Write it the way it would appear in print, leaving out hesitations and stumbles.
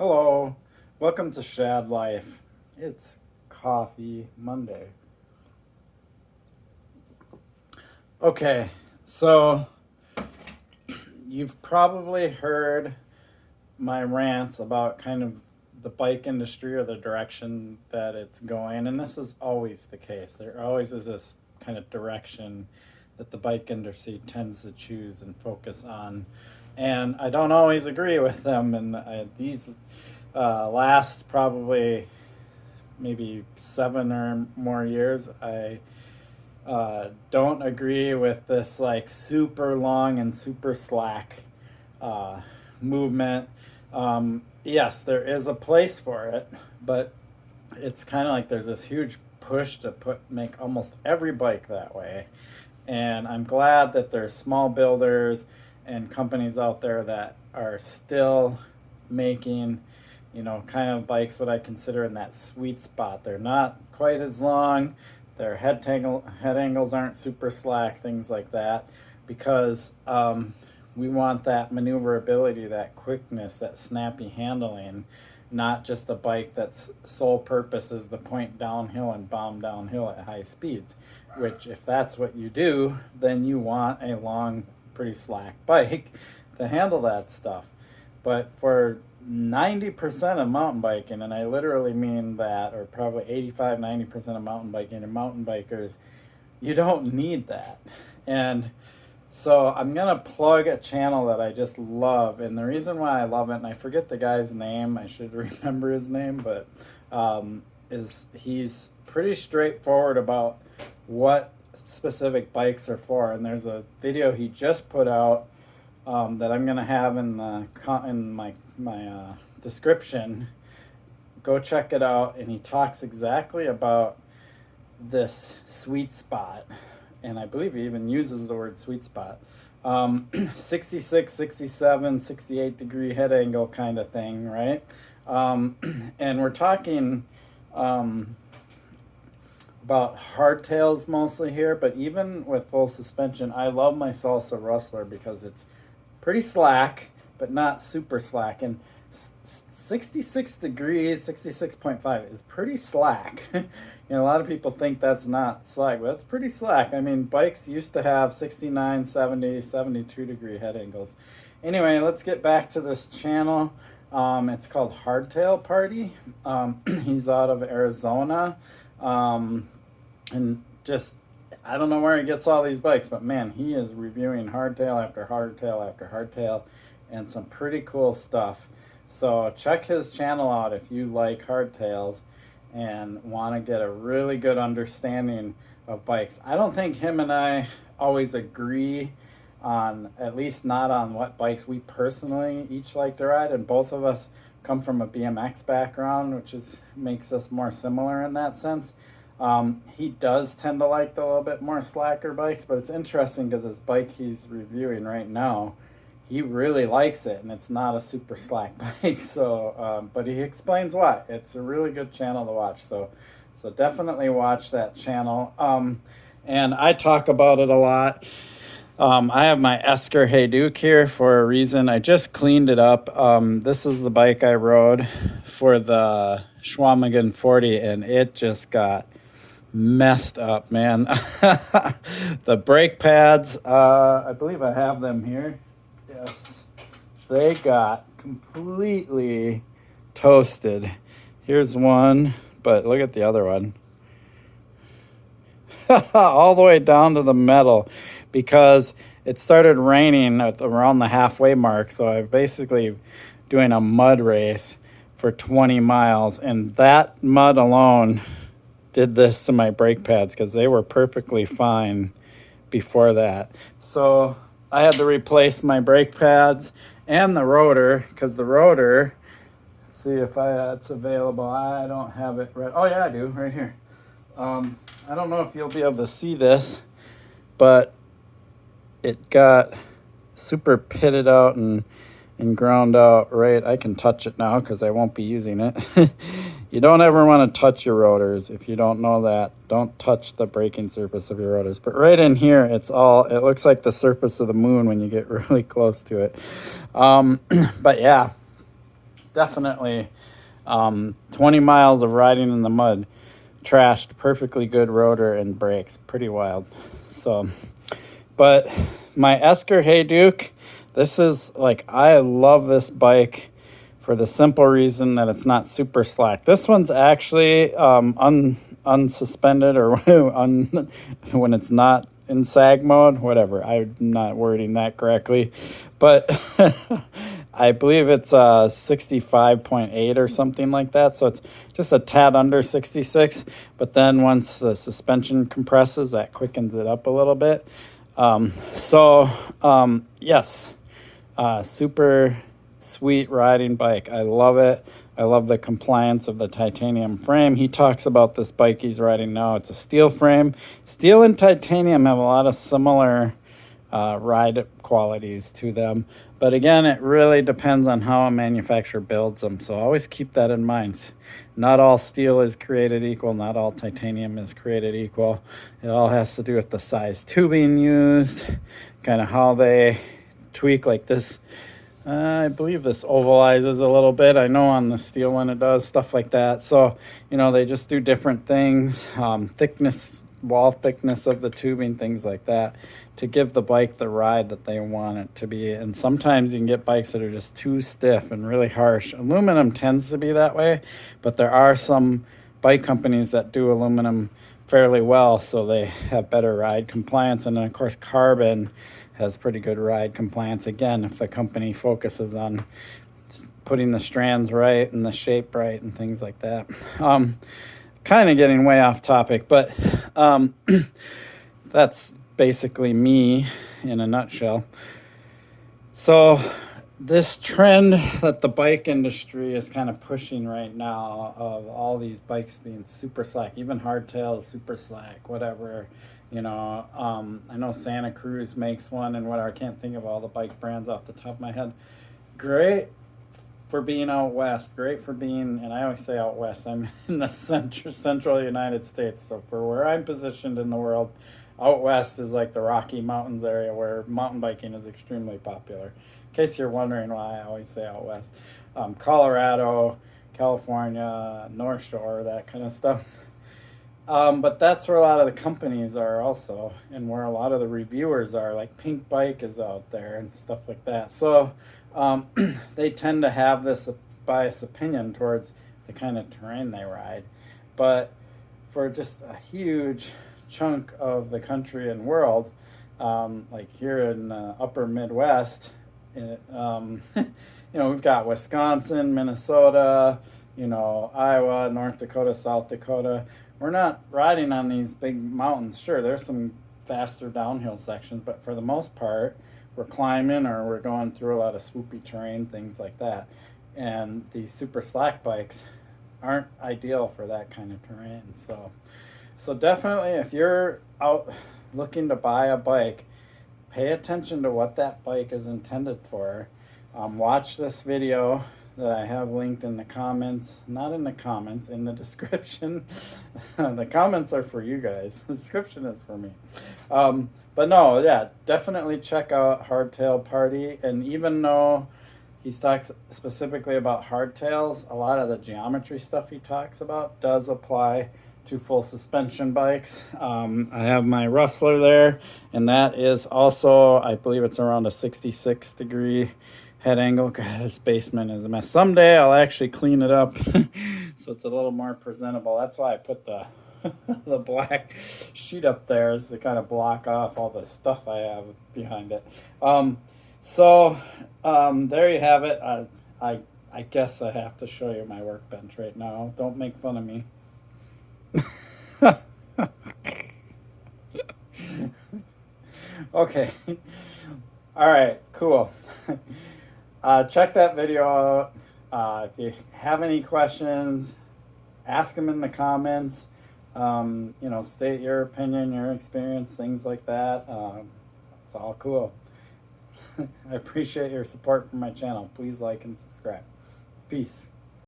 Hello, welcome to Shad Life. It's Coffee Monday. Okay, so you've probably heard my rants about kind of the bike industry or the direction that it's going, and this is always the case. There always is this kind of direction that the bike industry tends to choose and focus on, and I don't always agree with them. And these last probably maybe 7 or more years, I don't agree with this like super long and super slack movement. Yes, there is a place for it, but it's kind of like there's this huge push to make almost every bike that way. And I'm glad that there's small builders and companies out there that are still making, kind of bikes what I consider in that sweet spot. They're not quite as long. Their head angles aren't super slack, things like that, because we want that maneuverability, that quickness, that snappy handling, not just a bike that's sole purpose is to point downhill and bomb downhill at high speeds, which if that's what you do, then you want a long, pretty slack bike to handle that stuff. But for 90% of mountain biking, and I literally mean that, or probably 85-90% of mountain biking and mountain bikers, you don't need that. And so I'm going to plug a channel that I just love. And the reason why I love it, and I forget the guy's name, I should remember his name, but is he's pretty straightforward about what specific bikes are for. And there's a video he just put out that I'm going to have in my description. Go check it out. And he talks exactly about this sweet spot. And I believe he even uses the word sweet spot. 66, 67, 68 degree head angle kind of thing, right? And we're talking about hardtails mostly here, but even with full suspension, I love my Salsa Rustler because it's pretty slack, but not super slack. And 66 degrees, 66.5 is pretty slack. A lot of people think that's not slack, but that's pretty slack. I mean, bikes used to have 69, 70, 72 degree head angles. Anyway, let's get back to this channel. It's called Hardtail Party. He's out of Arizona. And just, I don't know where he gets all these bikes, but man, he is reviewing hardtail after hardtail after hardtail and some pretty cool stuff. So check his channel out if you like hardtails and want to get a really good understanding of bikes. I don't think him and I always agree on, at least not on what bikes we personally each like to ride, and both of us come from a BMX background, which makes us more similar in that sense. He does tend to like the little bit more slacker bikes, but it's interesting because his bike he's reviewing right now, he really likes it, and it's not a super slack bike. So, but he explains why. It's a really good channel to watch. So definitely watch that channel. And I talk about it a lot. I have my Esker Hayduk here for a reason. I just cleaned it up. This is the bike I rode for the Schwamigan 40, and it just got messed up, man. The brake pads, I believe I have them here. Yes, they got completely toasted. Here's one, but look at the other one. All the way down to the metal, because it started raining at around the halfway mark. So I'm basically doing a mud race for 20 miles, and that mud alone did this to my brake pads because they were perfectly fine before that. So I had to replace my brake pads and the rotor, because the rotor, see if it's available. I don't have it right. Oh yeah, I do, right here. I don't know if you'll be able to see this, but it got super pitted out and ground out, right? I can touch it now because I won't be using it. You don't ever want to touch your rotors. If you don't know that, don't touch the braking surface of your rotors. But right in here, it looks like the surface of the moon when you get really close to it. But yeah, definitely 20 miles of riding in the mud, trashed, perfectly good rotor and brakes, pretty wild. So, but my Esker Hey Duke, this is like, I love this bike for the simple reason that it's not super slack. This one's actually unsuspended, or when it's not in sag mode, whatever. I'm not wording that correctly, but I believe it's 65.8 or something like that. So it's just a tad under 66. But then once the suspension compresses, that quickens it up a little bit. Yes, super sweet riding bike. I love it. I love the compliance of the titanium frame. He talks about this bike he's riding now. It's a steel frame. Steel and titanium have a lot of similar ride qualities to them. But again, it really depends on how a manufacturer builds them. So always keep that in mind. Not all steel is created equal. Not all titanium is created equal. It all has to do with the size tubing used, kind of how they tweak like this. I believe this ovalizes a little bit. I know on the steel one it does, stuff like that. So, they just do different things, thickness, wall thickness of the tubing, things like that, to give the bike the ride that they want it to be. And sometimes you can get bikes that are just too stiff and really harsh. Aluminum tends to be that way, but there are some bike companies that do aluminum fairly well, so they have better ride compliance. And then, of course, carbon has pretty good ride compliance, again, if the company focuses on putting the strands right and the shape right and things like that. Kind of getting way off topic, but that's basically me in a nutshell. So this trend that the bike industry is kind of pushing right now, of all these bikes being super slack, even hardtail is super slack, whatever. I know Santa Cruz makes one and whatever. I can't think of all the bike brands off the top of my head. Great for being out west. Great for being, and I always say out west, I'm in the central United States. So for where I'm positioned in the world, out west is like the Rocky Mountains area where mountain biking is extremely popular. In case you're wondering why I always say out west. Colorado, California, North Shore, that kind of stuff. But that's where a lot of the companies are also, and where a lot of the reviewers are, like Pink Bike is out there and stuff like that. So they tend to have this biased opinion towards the kind of terrain they ride. But for just a huge chunk of the country and world, like here in the upper Midwest, we've got Wisconsin, Minnesota, Iowa, North Dakota, South Dakota. We're not riding on these big mountains. Sure, there's some faster downhill sections, but for the most part, we're climbing or we're going through a lot of swoopy terrain, things like that. And these super slack bikes aren't ideal for that kind of terrain. So definitely, if you're out looking to buy a bike, pay attention to what that bike is intended for. Watch this video that I have linked in the comments, not in the comments, in the description. The comments are for you guys. The description is for me. But no, yeah, definitely check out Hardtail Party. And even though he talks specifically about hardtails, a lot of the geometry stuff he talks about does apply to full suspension bikes. I have my Rustler there, and that is also, I believe it's around a 66 degree head angle. God, this basement is a mess. Someday I'll actually clean it up so it's a little more presentable. That's why I put the the black sheet up there, is to kind of block off all the stuff I have behind it. There you have it. I guess I have to show you my workbench right now. Don't make fun of me. Okay. All right, cool. Check that video out. If you have any questions, ask them in the comments. State your opinion, your experience, things like that. It's all cool. I appreciate your support for my channel. Please like and subscribe. Peace.